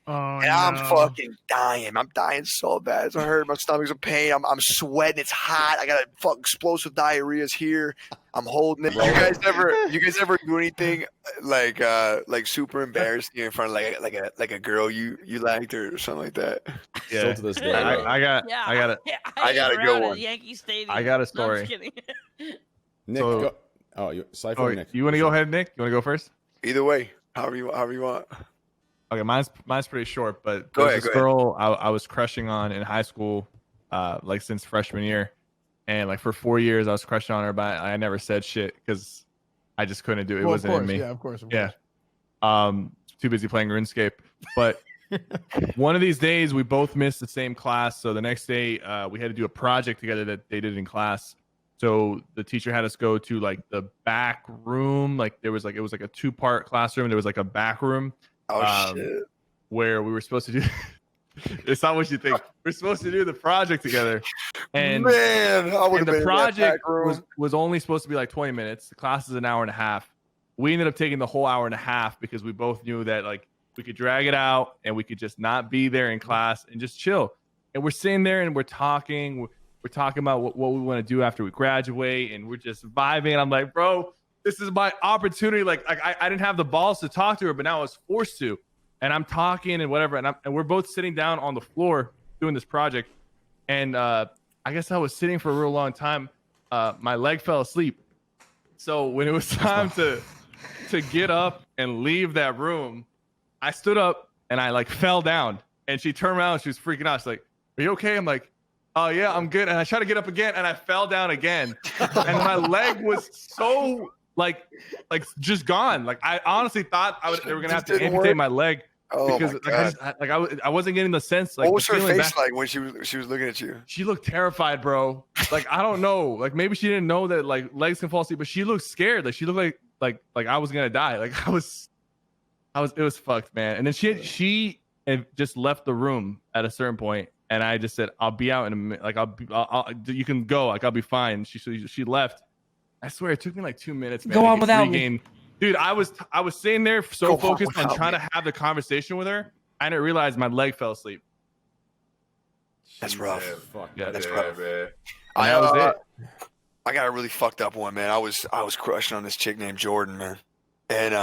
Oh, And I'm no. fucking dying. I'm dying so bad. It's hurt. My stomach's in pain. I'm sweating. It's hot. I got a fucking explosive diarrhea's here. I'm holding it. You guys ever do anything like super embarrassing in front of like a girl you liked or something like that? Yeah. Still to this day. I got a good one. Yankee Stadium. I got a No, I'm story. just kidding. Nick, So- go. Oh, Cypher or Nick? You want to go ahead, Nick? You want to go first? Either way, however you want. Okay, mine's pretty short, but Go there's ahead, this girl I was crushing on in high school, like since freshman year, and like for 4 years I was crushing on her, but I never said shit because I just couldn't do it. It wasn't in me. Yeah, of course. Yeah. Too busy playing RuneScape. But one of these days we both missed the same class, so the next day we had to do a project together that they did in class. So the teacher had us go to like the back room, like it was like a 2-part classroom. There was like a back room. Oh shit! Where we were supposed to do it's not what you think. We're supposed to do the project together, and man, the project was only supposed to be like 20 minutes. The class is an hour and a half. We ended up taking the whole hour and a half because we both knew that like we could drag it out and we could just not be there in class and just chill. And we're sitting there and we're talking about what we want to do after we graduate, and we're just vibing. And I'm like, bro, this is my opportunity. Like I didn't have the balls to talk to her, but now I was forced to. And I'm talking and whatever, and we're both sitting down on the floor doing this project. And I guess I was sitting for a real long time. My leg fell asleep. So when it was time to get up and leave that room, I stood up and I like fell down. And she turned around and she was freaking out. She's like, "Are you okay?" I'm like, "Oh yeah, I'm good." And I tried to get up again and I fell down again. And my leg was so like just gone. Like I honestly thought they were gonna have to amputate my leg because I wasn't getting the sense. Like, what was her face like when she was looking at you? She looked terrified, bro. Like I don't know. Like maybe she didn't know that like legs can fall asleep, but she looked scared. Like she looked like I was gonna die. Like it was fucked, man. And then she had just left the room at a certain point, and I just said, "I'll be out in a minute. Like you can go. Like I'll be fine." She left. I swear it took me like 2 minutes, man. Go on without me. Dude, I was sitting there so focused on trying to have the conversation with her, I didn't realize my leg fell asleep. That's rough. Yeah, that's rough. Man. That was it. I got a really fucked up one, man. I was crushing on this chick named Jordan, man, and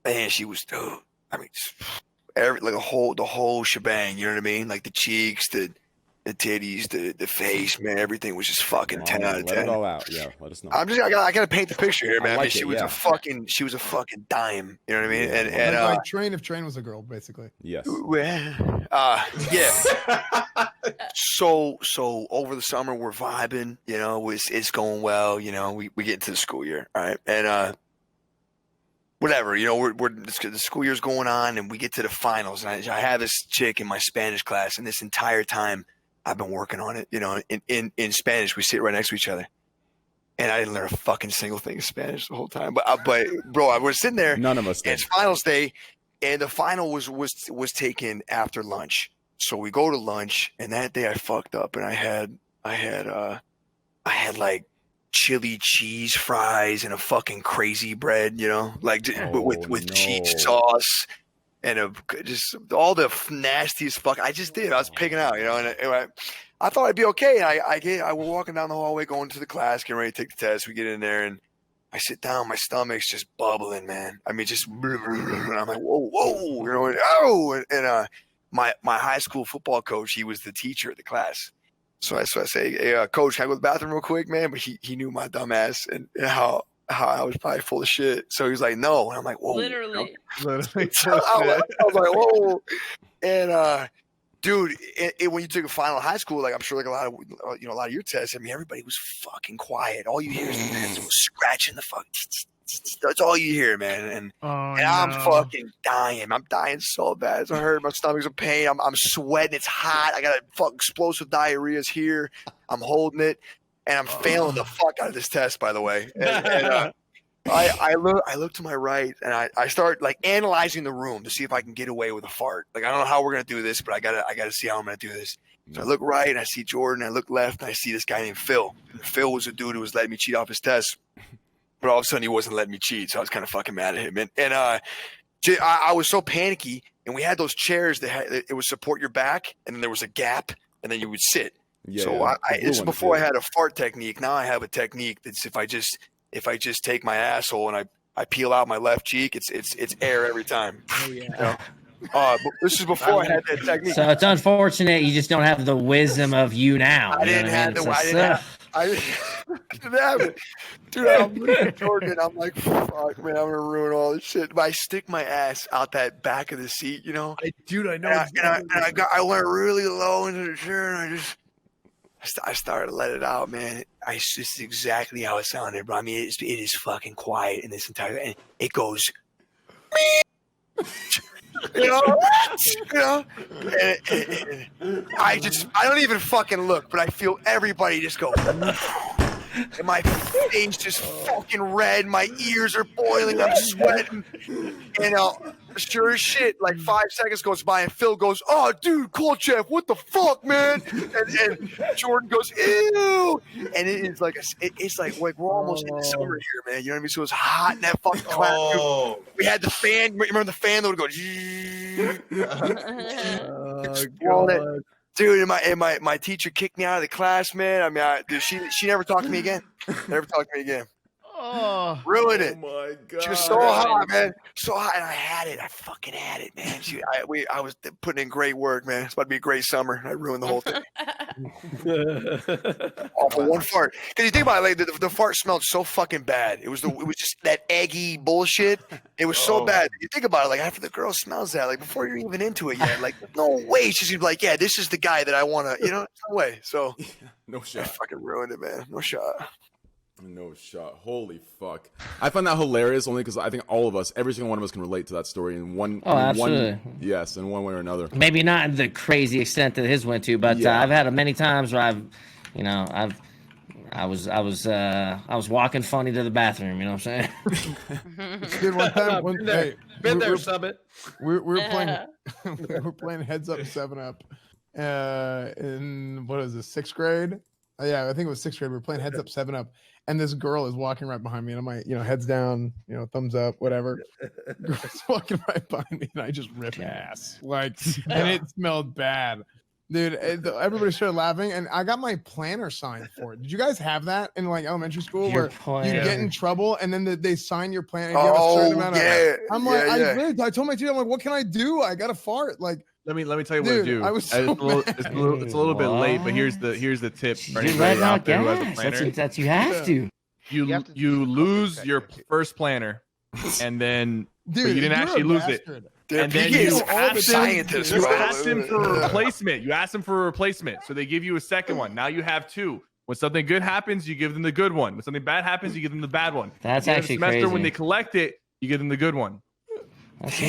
man, she was, dude. I mean, the whole shebang. You know what I mean? Like the cheeks, the titties, the face, man. Everything was just fucking 10 out of 10. Let it all out. Yeah, let us know. I gotta paint the picture here, man. I mean, she was a fucking dime. You know what I mean? And like Train if Train was a girl, basically. Yes. Yeah. So over the summer we're vibing. You know, it's going well. You know, we get into the school year, all right, and whatever. You know, the school year's going on, and we get to the finals. And I have this chick in my Spanish class, and this entire time I've been working on it. You know, in Spanish, we sit right next to each other, and I didn't learn a fucking single thing of Spanish the whole time. But bro, I was sitting there. None of us did. It's finals day, and the final was taken after lunch. So we go to lunch, and that day I fucked up, and I had like chili cheese fries and a fucking crazy bread, you know, like with cheese sauce. And just all the nastiest fuck. I just did. I was picking out, you know. And I thought I'd be okay. And I was walking down the hallway, going to the class, getting ready to take the test. We get in there, and I sit down. My stomach's just bubbling, man. I mean, just. And I'm like, whoa, you know. And my high school football coach, he was the teacher of the class. So I say, "Hey, coach, can I go to the bathroom real quick, man?" But he knew my dumb ass and how I was probably full of shit. So he was like, "No." And I'm like, "Whoa." Literally. So I was like, "Whoa." And dude, when you took a final in high school, like I'm sure like a lot of your tests, I mean, everybody was fucking quiet. All you hear is the pencil scratching the fuck. That's all you hear, man. And I'm fucking dying. I'm dying so bad. It's hurt. My stomach's in pain. I'm sweating. It's hot. I got a fucking explosive diarrhea's here. I'm holding it. And I'm failing the fuck out of this test, by the way. And I look to my right, and I start like analyzing the room to see if I can get away with a fart. Like I don't know how we're gonna do this, but I gotta see how I'm gonna do this. So I look right, and I see Jordan. I look left, and I see this guy named Phil. And Phil was a dude who was letting me cheat off his test, but all of a sudden he wasn't letting me cheat. So I was kind of fucking mad at him. And I was so panicky. and we had those chairs that it would support your back, and then there was a gap, and then you would sit. Yeah, so yeah. This is before I had a fart technique. Now I have a technique that's if I just take my asshole and I peel out my left cheek, it's air every time. Oh yeah. You know? But this is before I had that technique. So it's unfortunate you just don't have the wisdom of you now. I didn't have it. Dude, I'm looking at Jordan. I'm like, fuck, man, I'm gonna ruin all this shit. But I stick my ass out that back of the seat, you know. Dude, I know. I went really low into the chair, and I started to let it out, man. This is exactly how it sounded, bro. I mean, it is fucking quiet in this entire, and it goes. You know, and I don't even fucking look, but I feel everybody just go, and my face just fucking red, my ears are boiling, I'm sweating, sure as shit, like 5 seconds goes by, and Phil goes, "Oh, dude, Kolchev, what the fuck, man?" And Jordan goes, "Ew," and it's like we're almost in the summer here, man. You know what I mean? So it was hot in that fucking class. Oh. We had the fan. Remember the fan that would go? God. Dude, and my teacher kicked me out of the class, man. I mean, dude, she never talked to me again. Never talked to me again. Oh, Ruined it. my God. She was so hot, man. So hot, and I had it. I fucking had it, man. I was putting in great work, man. It's about to be a great summer. I ruined the whole thing. All for one fart. Because you think about it, like the fart smelled so fucking bad. It was just that eggy bullshit. It was so bad. You think about it, like after the girl smells that, like before you're even into it yet, like no way she's gonna be like, yeah, this is the guy that I want to, no way. So No I shot. fucking ruined it, man. No shot. No shot. Holy fuck. I find that hilarious only because I think all of us, every single one of us can relate to that story in one. Absolutely. Yes, in one way or another. Maybe not the crazy extent that his went to, but Yeah. I've had it many times where I was walking funny to the bathroom. You know what I'm saying? Dude, one time, been there, Summit. we were playing we were playing Heads Up 7-Up in what is this, 6th grade? Yeah, I think it was 6th grade. We were playing Heads Up 7-Up, and this girl is walking right behind me, and I'm like, heads down, thumbs up, whatever. Girl's walking right behind me, and I just rip ass, and it smelled bad, dude. Everybody started laughing, and I got my planner signed for it. Did you guys have that in elementary school where you get in trouble and then they sign your planner? You have a certain amount of, I'm like, I told my teacher, I'm like, what can I do? I got a fart, Let me tell you what Dude, to do. I was so it's a little bit late, but here's the tip for You anybody let out out there who has a gas. planner. That's you have to. You lose your first planner, and then dude, but you didn't actually lose it. Dude, And then PK you is ask a scientist, You bro. asked him for a replacement. You asked him for a replacement, so they give you a second one. Now you have two. When something good happens, you give them the good one. When something bad happens, you give them the bad one. That's At the end of the actually semester, crazy. when they collect it, you give them the good one. That's